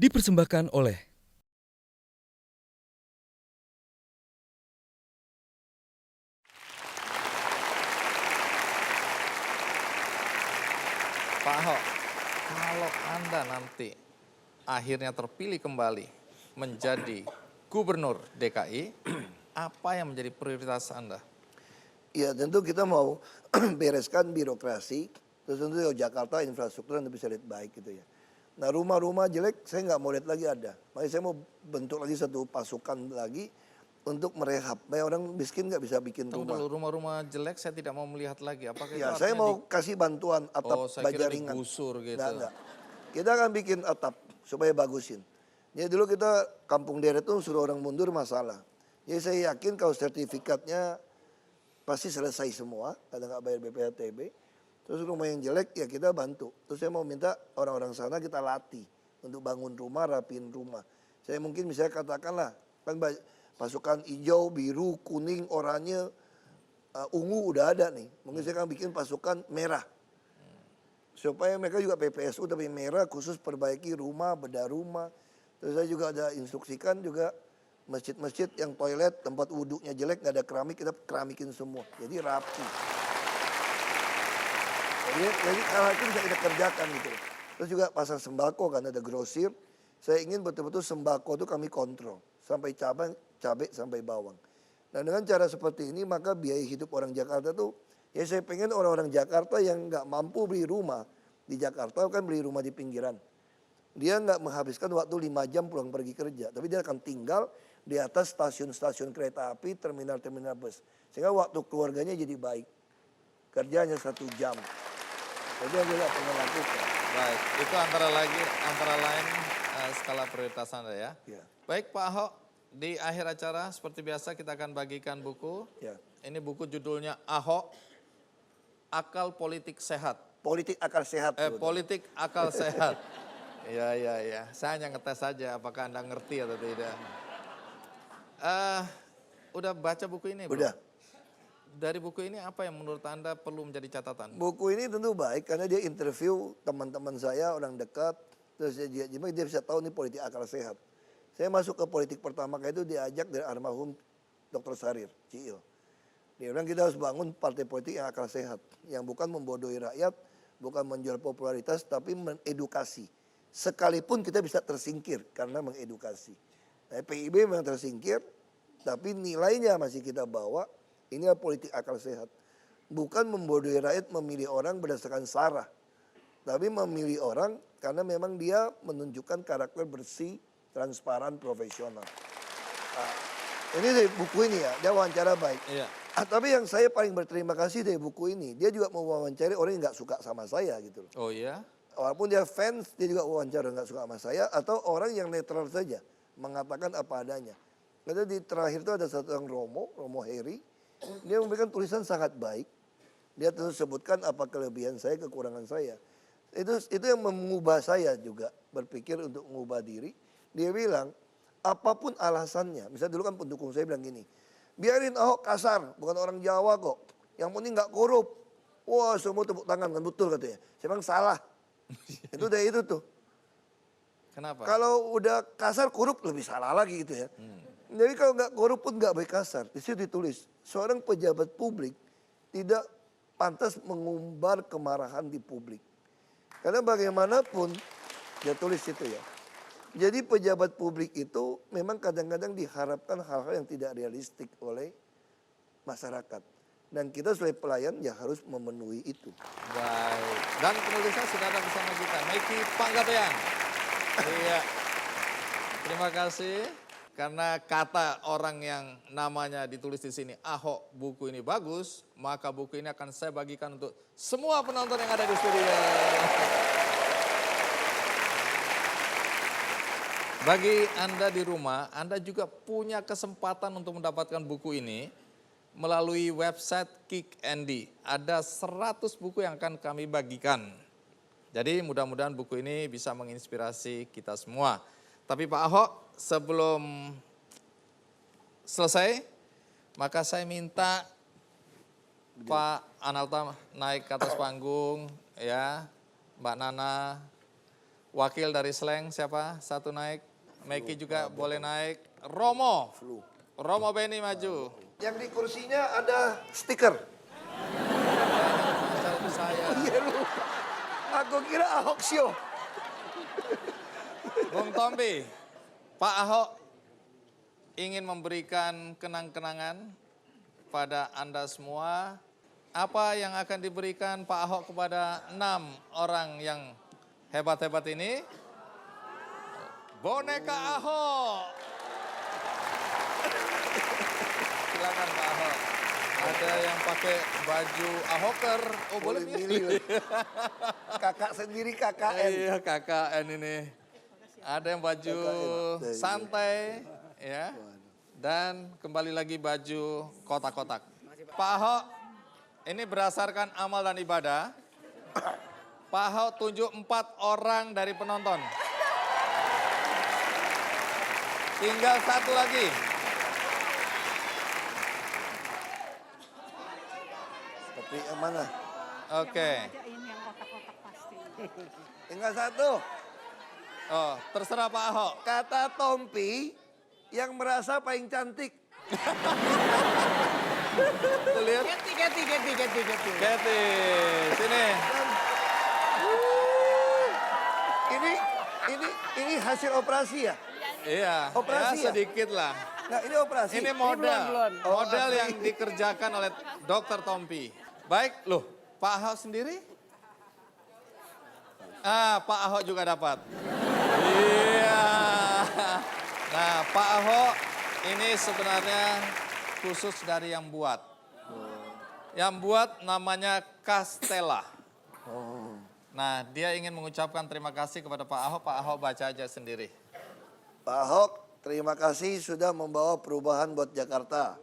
dipersembahkan oleh Pak Ahok, kalau Anda nanti akhirnya terpilih kembali menjadi Gubernur DKI, apa yang menjadi prioritas Anda? Ya tentu kita mau bereskan birokrasi, terus tentu Jakarta infrastruktur yang bisa lihat baik gitu ya. Nah rumah-rumah jelek saya nggak mau lihat lagi ada. Makanya saya mau bentuk lagi satu pasukan lagi untuk merehab. Banyak orang miskin nggak bisa bikin Tunggu rumah. dulu, rumah-rumah jelek saya tidak mau melihat lagi. Apakah itu Ya saya artinya mau kasih bantuan Oh, atap saya kira baja ringan. digusur gitu. Nggak. Kita akan bikin atap supaya bagusin. Jadi dulu kita kampung deret tuh suruh orang mundur masalah. Jadi saya yakin kalau sertifikatnya pasti selesai semua, karena nggak bayar BPHTB. Terus rumah yang jelek ya kita bantu. Terus saya mau minta orang-orang sana kita latih untuk bangun rumah, rapiin rumah. Saya mungkin misalnya katakanlah kan pasukan hijau, biru, kuning, oranye, ungu udah ada nih. Mungkin saya akan bikin pasukan merah. Supaya mereka juga PPSU tapi merah khusus perbaiki rumah, bedah rumah. Terus saya juga ada instruksikan juga masjid-masjid yang toilet tempat wudhunya jelek nggak ada keramik kita keramikin semua. Jadi rapi. Jadi hal itu bisa kita kerjakan gitu. Terus juga pasar sembako kan ada grosir. Saya ingin betul-betul sembako itu kami kontrol sampai cabai sampai bawang. Dan dengan cara seperti ini maka biaya hidup orang Jakarta tuh ya saya pengen orang-orang Jakarta yang nggak mampu beli rumah di Jakarta kan beli rumah di pinggiran. Dia nggak menghabiskan waktu 5 jam pulang pergi kerja, tapi dia akan tinggal di atas stasiun-stasiun kereta api, terminal-terminal bus. Sehingga waktu keluarganya jadi baik. Kerjanya 1 jam. Jadi yang dia pernah lakukan. Baik, itu antara lain skala prioritas Anda ya. Ya. Baik Pak Ahok, di akhir acara seperti biasa kita akan bagikan buku. Ya. Ini buku judulnya Ahok, Akal Politik Sehat. Politik akal sehat. Politik Akal Sehat. Iya. Saya hanya ngetes saja apakah Anda ngerti atau tidak. Udah baca buku ini, Bro? Udah. Dari buku ini apa yang menurut Anda perlu menjadi catatan? Buku ini tentu baik karena dia interview teman-teman saya, orang dekat. Terus dia bisa tahu nih politik akal sehat. Saya masuk ke politik pertama kali itu diajak dari almarhum Dr. Sarir, Ciil. Dia bilang kita harus bangun partai politik yang akal sehat. Yang bukan membodohi rakyat, bukan menjual popularitas, tapi mengedukasi. Sekalipun kita bisa tersingkir karena mengedukasi. Nah, PIB memang tersingkir, tapi nilainya masih kita bawa. Ini adalah politik akal sehat. Bukan membodohi rakyat memilih orang berdasarkan sara. Tapi memilih orang karena memang dia menunjukkan karakter bersih, transparan, profesional. Nah, ini dari buku ini ya, dia wawancara baik. Iya. Tapi yang saya paling berterima kasih dari buku ini, dia juga mau wawancari orang yang gak suka sama saya gitu loh. Oh iya? Walaupun dia fans, dia juga wawancara gak suka sama saya. Atau orang yang netral saja, mengatakan apa adanya. Karena di terakhir itu ada satu orang Romo Heri. Dia memberikan tulisan sangat baik. Dia terus sebutkan apa kelebihan saya, kekurangan saya. Itu yang mengubah saya juga berpikir untuk mengubah diri. Dia bilang, apapun alasannya. Misalnya dulu kan pendukung saya bilang gini, biarin Ahok kasar, bukan orang Jawa kok. Yang penting gak korup. Wah semua tepuk tangan kan betul katanya. Saya bilang salah. Itu dari itu tuh. Kenapa? Kalau udah kasar korup lebih salah lagi gitu ya. Jadi kalau nggak korup pun nggak baik kasar. Di situ ditulis seorang pejabat publik tidak pantas mengumbar kemarahan di publik. Karena bagaimanapun dia tulis itu ya. Jadi pejabat publik itu memang kadang-kadang diharapkan hal-hal yang tidak realistik oleh masyarakat. Dan kita sebagai pelayan ya harus memenuhi itu. Baik. Dan penulisnya sudah ada bersama kita, Maiki Panggabean. Iya. Terima kasih. Karena kata orang yang namanya ditulis di sini, Ahok buku ini bagus, maka buku ini akan saya bagikan untuk semua penonton yang ada di studio. Bagi Anda di rumah, Anda juga punya kesempatan untuk mendapatkan buku ini melalui website Kick&D. Ada 100 buku yang akan kami bagikan. Jadi mudah-mudahan buku ini bisa menginspirasi kita semua. Tapi Pak Ahok, sebelum selesai, maka saya minta Pak Analta naik ke atas panggung, ya, Mbak Nana, Wakil dari Slang siapa? Satu naik. Meki juga boleh naik. Romo. Romo Beni maju. Yang di kursinya ada stiker. Masa itu saya. Iya lu. Aku kira Ahok Show. Bung Tompi, Pak Ahok ingin memberikan kenang-kenangan pada Anda semua. Apa yang akan diberikan Pak Ahok kepada 6 orang yang hebat-hebat ini? Boneka Ahok. Silakan Pak Ahok. Ada yang pakai baju Ahoker. Oh boleh milih. Kakak sendiri KKN. Iya KKN ini. Ada yang baju KKN. santai ya. Dan kembali lagi baju kotak-kotak. Pak Ahok, ini berdasarkan amal dan ibadah. Pak Ahok tunjuk 4 orang dari penonton. Tinggal 1 lagi. Tapi yang mana? Oke. Ini yang kotak-kotak pasti. Tinggal 1. Oh, terserah Pak Ahok. Kata Tompi yang merasa paling cantik. Tuh lihat. Ganti. Keti, sini. Ini hasil operasi ya? Iya, Operasi ya? sedikit lah. Nah ini operasi. Ini model, belum. Oh, model asli. yang dikerjakan oleh Dokter Tompi. Baik, loh, Pak Ahok sendiri? Pak Ahok juga dapat. Iya. Nah, Pak Ahok ini sebenarnya khusus dari yang buat. Yang buat namanya Castella. Nah, dia ingin mengucapkan terima kasih kepada Pak Ahok. Pak Ahok baca aja sendiri. Pak Ahok, terima kasih sudah membawa perubahan buat Jakarta.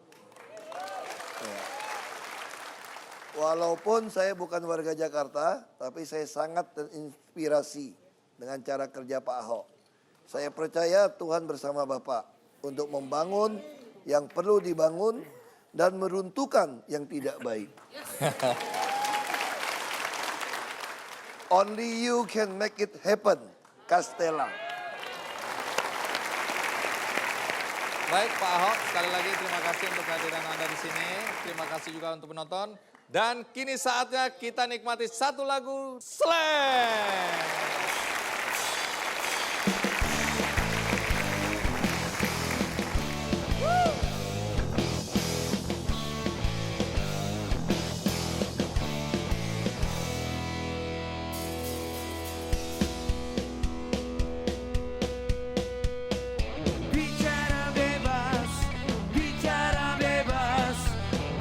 Ya. Walaupun saya bukan warga Jakarta, tapi saya sangat terinspirasi dengan cara kerja Pak Ahok. Saya percaya Tuhan bersama Bapak untuk membangun yang perlu dibangun dan meruntuhkan yang tidak baik. Only you can make it happen, Castella. Baik Pak Ahok, sekali lagi terima kasih untuk kehadiran Anda di sini. Terima kasih juga untuk penonton. Dan kini saatnya kita nikmati satu lagu Slang. Bicara bebas,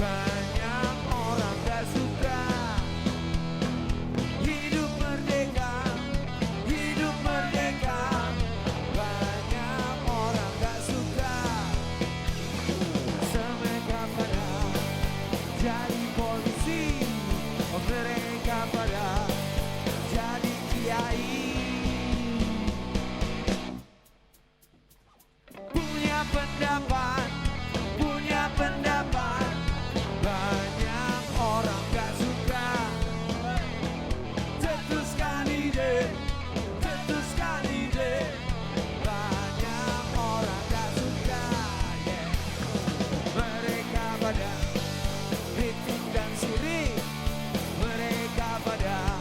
banyak orang gak suka. Hidup merdeka, banyak orang gak suka. Mereka pada jadi polisi, mereka pada jadi kiai. Punya pendapat, banyak orang gak suka. Cetuskan ide, banyak orang gak suka. Yeah. Mereka pada kritik dan sirik, mereka pada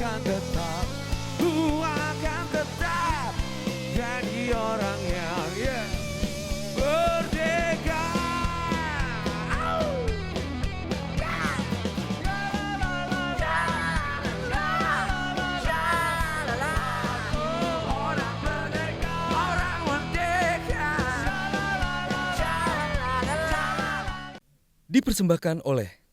akan tetap jadi orang yang merdeka. Orang merdeka, orang merdeka. Dipersembahkan oleh